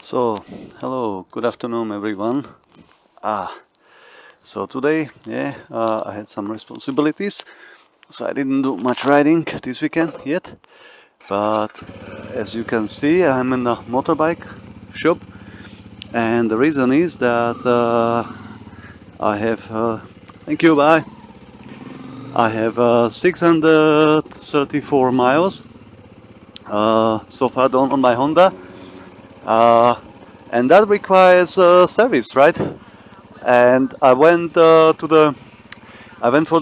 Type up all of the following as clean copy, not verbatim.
So, hello, good afternoon everyone. So today, I had some responsibilities, so I didn't do much riding this weekend yet. But as you can see, I'm in a motorbike shop, and the reason is that I have, thank you, bye. I have 634 miles so far done on my Honda. And that requires service, right? And I went for the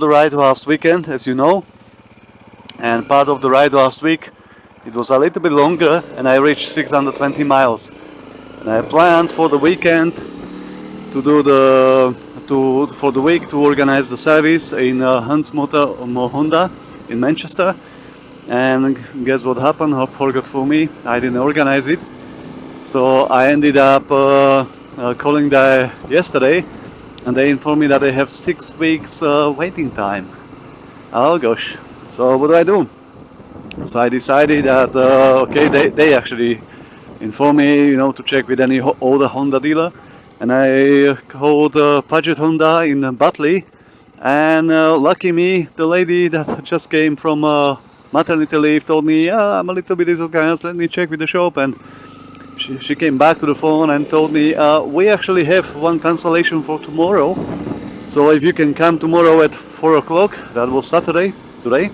ride last weekend, as you know, and part of the ride last week it was a little bit longer, and I reached 620 miles. And I planned for the weekend to for the week to organize the service in Hans Motor Honda in Manchester. And guess what happened? I forgot for me. I didn't organize it. So I ended up calling there yesterday, and they informed me that they have 6 weeks waiting time. Oh gosh, so what do I do? So I decided that, okay, they actually informed me, to check with any older Honda dealer, and I called Budget Honda in Batley, and lucky me, the lady that just came from maternity leave told me, yeah, I'm a little bit disorganized, let me check with the shop. And she came back to the phone and told me, we actually have one cancellation for tomorrow, so if you can come tomorrow at 4 o'clock, that was Saturday, today.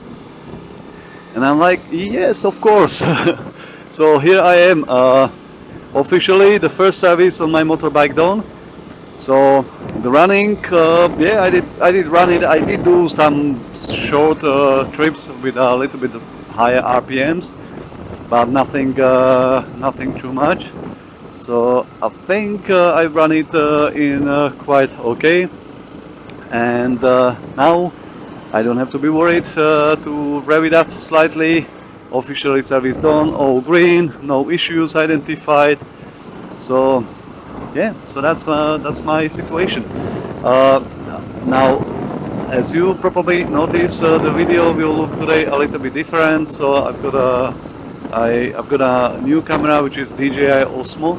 And I'm like, yes, of course. So here I am, officially the first service on my motorbike done. So the running, I did run it. I did do some short trips with a little bit higher RPMs, but nothing too much. So I think I run it in quite okay, and now I don't have to be worried to rev it up slightly. Officially service done, all green, no issues identified. So yeah, so that's my situation. Now, as you probably notice, the video will look today a little bit different. So I've got a new camera, which is DJI Osmo,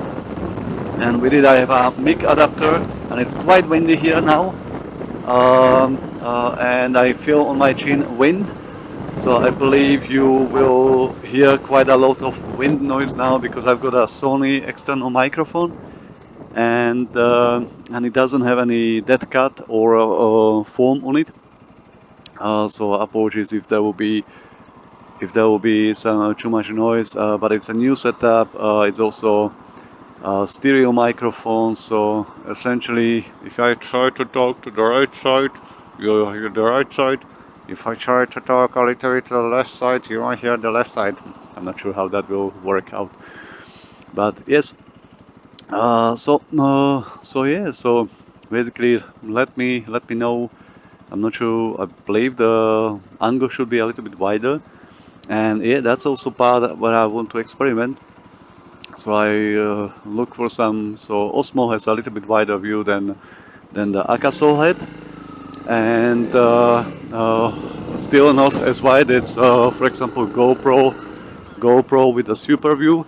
and with it I have a mic adapter, and it's quite windy here now, and I feel on my chin wind, so I believe you will hear quite a lot of wind noise now, because I've got a Sony external microphone, and it doesn't have any dead cat or foam on it, so apologies if there will be some too much noise, but it's a new setup. It's also a stereo microphone, so essentially if I try to talk to the right side, you'll hear the right side. If I try to talk a little bit to the left side, you might hear the left side. I'm not sure how that will work out, but yes. So basically let me know. I'm not sure. I believe the angle should be a little bit wider. And yeah, that's also part where I want to experiment. So I look for some. So Osmo has a little bit wider view than the Akasol had, and still not as wide as, for example, GoPro with a Superview.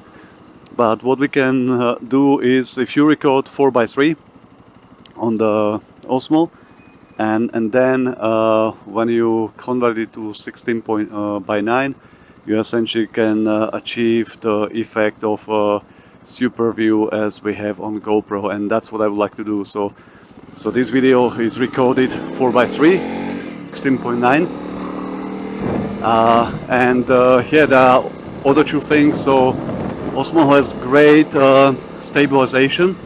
But what we can do is, if you record 4:3 on the Osmo, and then when you convert it to 16:9, you essentially can achieve the effect of Superview as we have on GoPro, and that's what I would like to do. So this video is recorded 4:3, 16:9, and here there are other two things. So Osmo has great stabilization,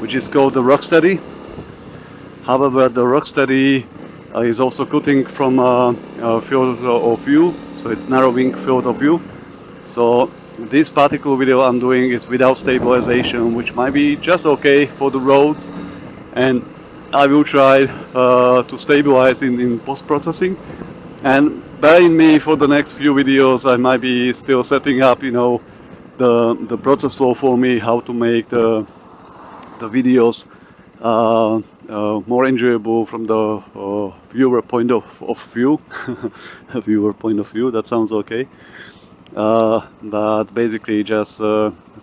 which is called the Rocksteady. However, the Rocksteady is also cutting from field of view, so it's narrowing field of view. So this particular video I'm doing is without stabilization, which might be just okay for the roads, and I will try to stabilize in post-processing. And bear in me, for the next few videos I might be still setting up, the process flow for me, how to make the videos more enjoyable from the viewer point of view. Viewer point of view, that sounds okay. But basically just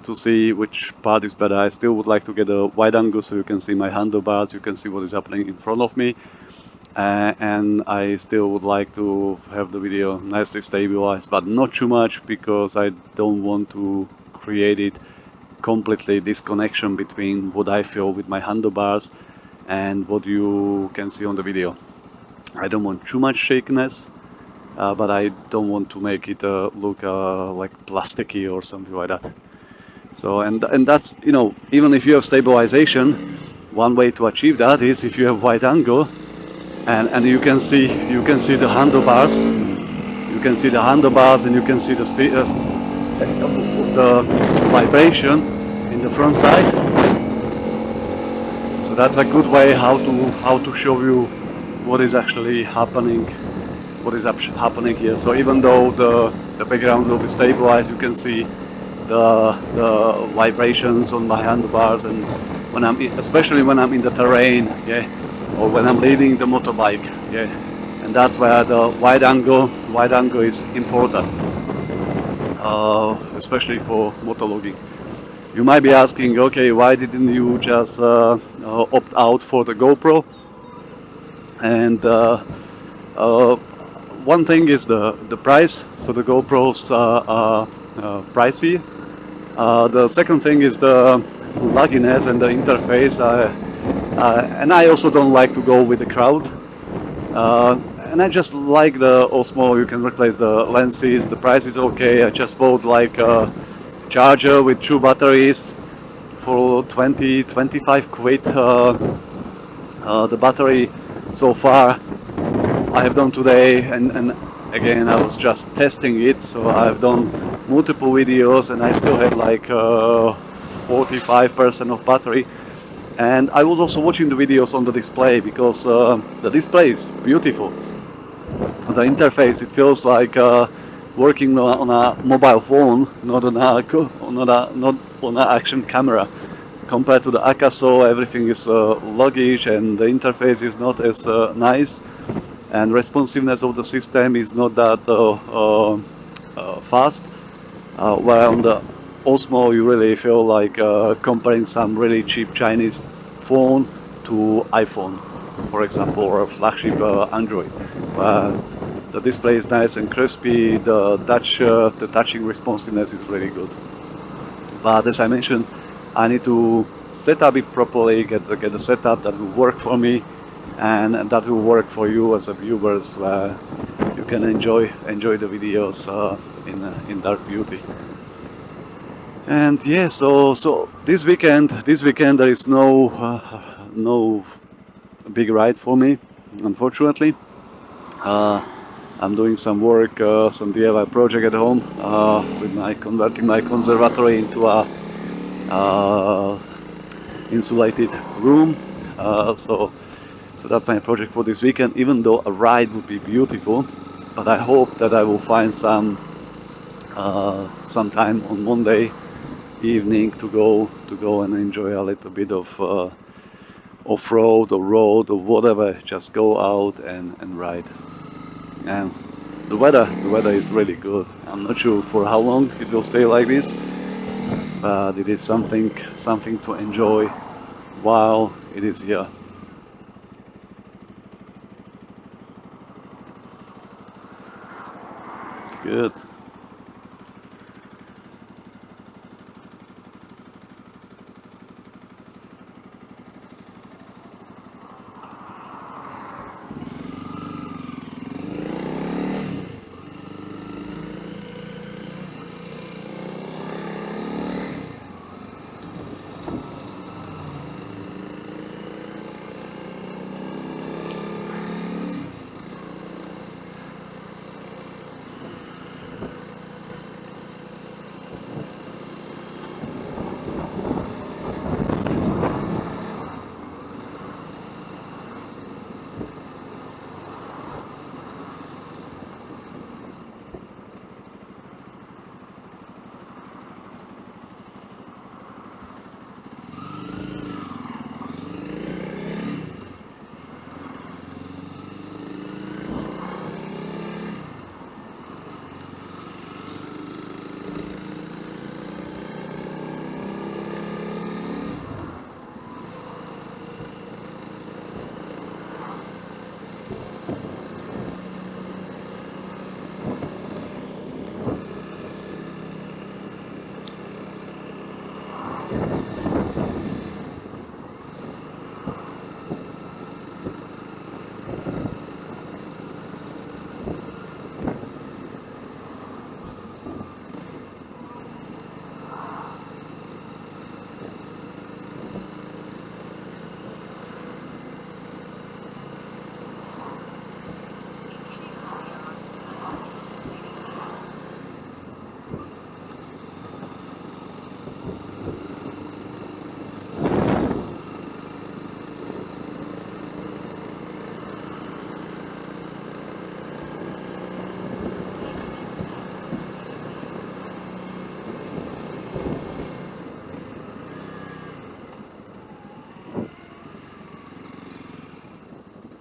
to see which part is better. I still would like to get a wide angle so you can see my handlebars, you can see what is happening in front of me. And I still would like to have the video nicely stabilized, but not too much, because I don't want to create it completely disconnection between what I feel with my handlebars and what you can see on the video. I don't want too much shakiness, but I don't want to make it look like plasticky or something like that. So and that's, you know, even if you have stabilization, one way to achieve that is if you have wide angle, and you can see the handlebars. You can see the handlebars, and you can see the vibration in the front side. So that's a good way how to show you what is actually happening, happening here. So even though the background will be stabilized, you can see the vibrations on my handlebars, and when especially when I'm in the terrain, yeah, or when I'm leading the motorbike, yeah, and that's where the wide angle is important, especially for motovlogging. You might be asking, okay, why didn't you just opt out for the GoPro? And one thing is the price. So the GoPros are pricey. The second thing is the lagginess and the interface. And I also don't like to go with the crowd. And I just like the Osmo. You can replace the lenses. The price is okay. I just bought like a charger with 2 batteries for 20-25 quid. The battery so far I have done today, and again I was just testing it, so I've done multiple videos and I still had like 45% of battery. And I was also watching the videos on the display, because the display is beautiful. The interface, it feels like working on a mobile phone, not on an action camera. Compared to the Akaso, everything is sluggish and the interface is not as nice, and responsiveness of the system is not that fast. Where on the Osmo you really feel like comparing some really cheap Chinese phone to iPhone, for example, or a flagship Android. The display is nice and crispy, the touching responsiveness is really good. But as I mentioned, I need to set up it properly, get a setup that will work for me and that will work for you as a viewers, where you can enjoy the videos in dark beauty. And yeah, so this weekend there is no big ride for me, unfortunately. I'm doing some work, some DIY project at home, with converting my conservatory into a insulated room. So that's my project for this weekend. Even though a ride would be beautiful, but I hope that I will find some time on Monday evening to go and enjoy a little bit of off-road or road or whatever. Just go out and ride. And the weather is really good. I'm not sure for how long it will stay like this, but it is something to enjoy while it is here. Good.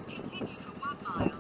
Continue for 1 mile.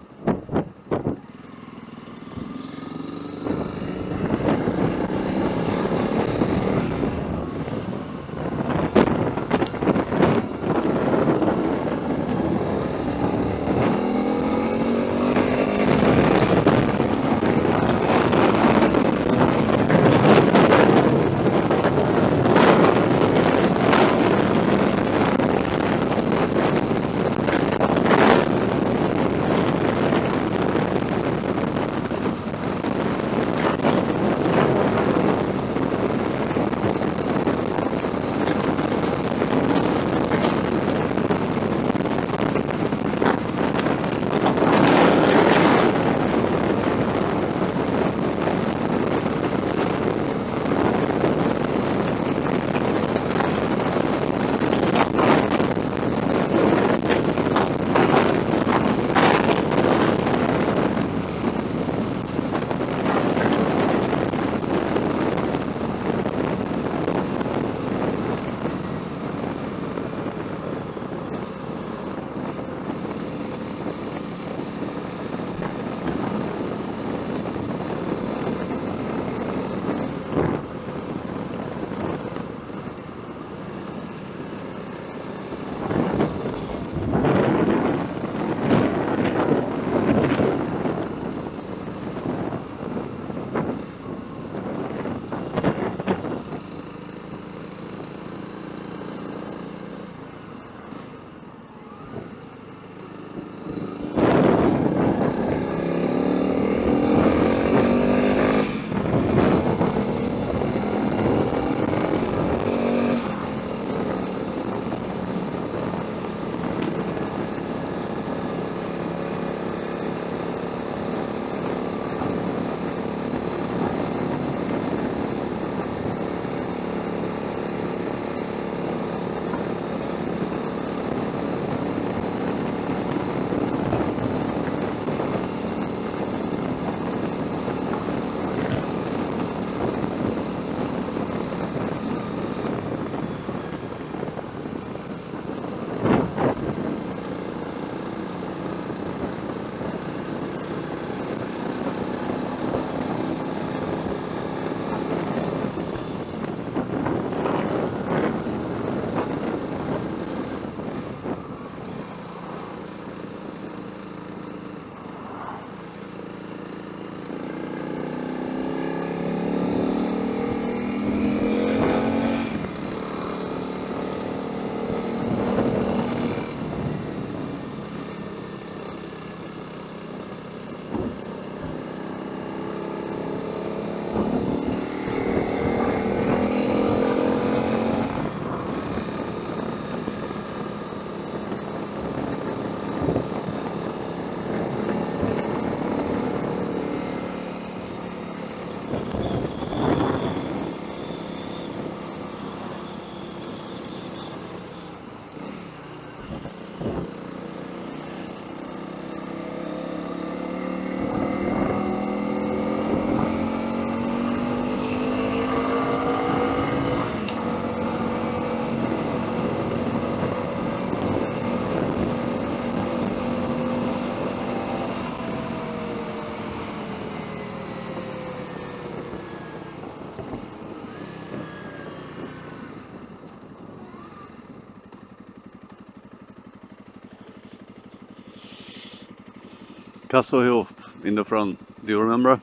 Castle Hill in the front, do you remember?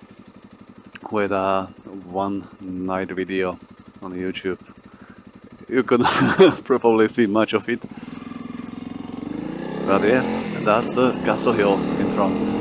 With one night video on YouTube. you could probably see much of it. But yeah, that's the castle hill in front.